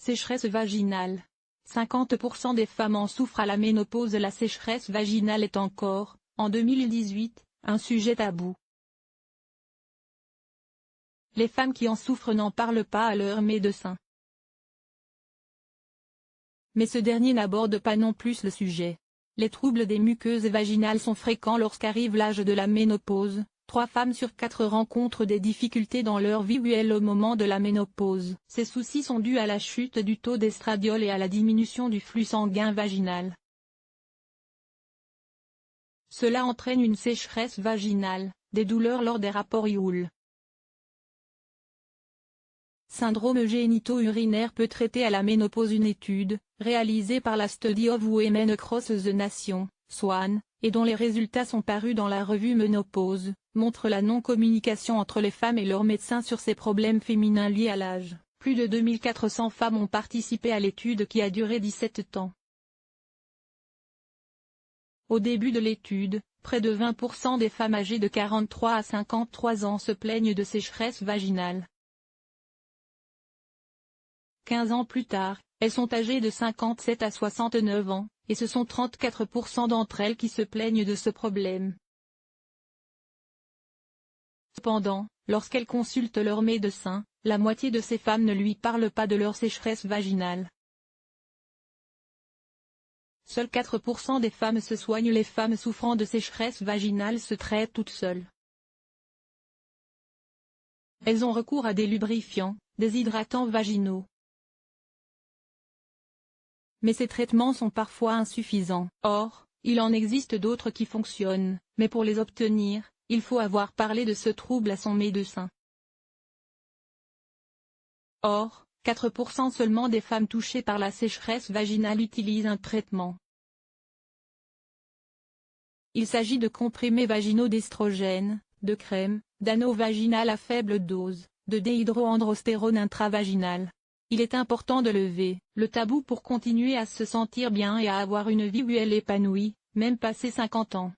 Sécheresse vaginale. 50% des femmes en souffrent à la ménopause. La sécheresse vaginale est encore, en 2018, un sujet tabou. Les femmes qui en souffrent n'en parlent pas à leur médecin. Mais ce dernier n'aborde pas non plus le sujet. Les troubles des muqueuses vaginales sont fréquents lorsqu'arrive l'âge de la ménopause. 3 femmes sur 4 rencontrent des difficultés dans leur vie sexuelle au moment de la ménopause. Ces soucis sont dus à la chute du taux d'estradiol et à la diminution du flux sanguin vaginal. Cela entraîne une sécheresse vaginale, des douleurs lors des rapports sexuels. Syndrome génito-urinaire peut traiter à la ménopause. Une étude, réalisée par la Study of Women Across the Nation, SWAN, et dont les résultats sont parus dans la revue Ménopause, montre la non-communication entre les femmes et leurs médecins sur ces problèmes féminins liés à l'âge. Plus de 2400 femmes ont participé à l'étude qui a duré 17 ans. Au début de l'étude, près de 20% des femmes âgées de 43 à 53 ans se plaignent de sécheresse vaginale. 15 ans plus tard, elles sont âgées de 57 à 69 ans, et ce sont 34% d'entre elles qui se plaignent de ce problème. Cependant, lorsqu'elles consultent leur médecin, la moitié de ces femmes ne lui parlent pas de leur sécheresse vaginale. Seuls 4% des femmes se soignent. Les femmes souffrant de sécheresse vaginale se traitent toutes seules. Elles ont recours à des lubrifiants, des hydratants vaginaux. Mais ces traitements sont parfois insuffisants. Or, il en existe d'autres qui fonctionnent, mais pour les obtenir, il faut avoir parlé de ce trouble à son médecin. Or, 4% seulement des femmes touchées par la sécheresse vaginale utilisent un traitement. Il s'agit de comprimés vaginaux d'estrogène, de crèmes, d'anneaux vaginales à faible dose, de déhydroandrostérone intravaginale. Il est important de lever le tabou pour continuer à se sentir bien et à avoir une vie sexuelle épanouie, même passé 50 ans.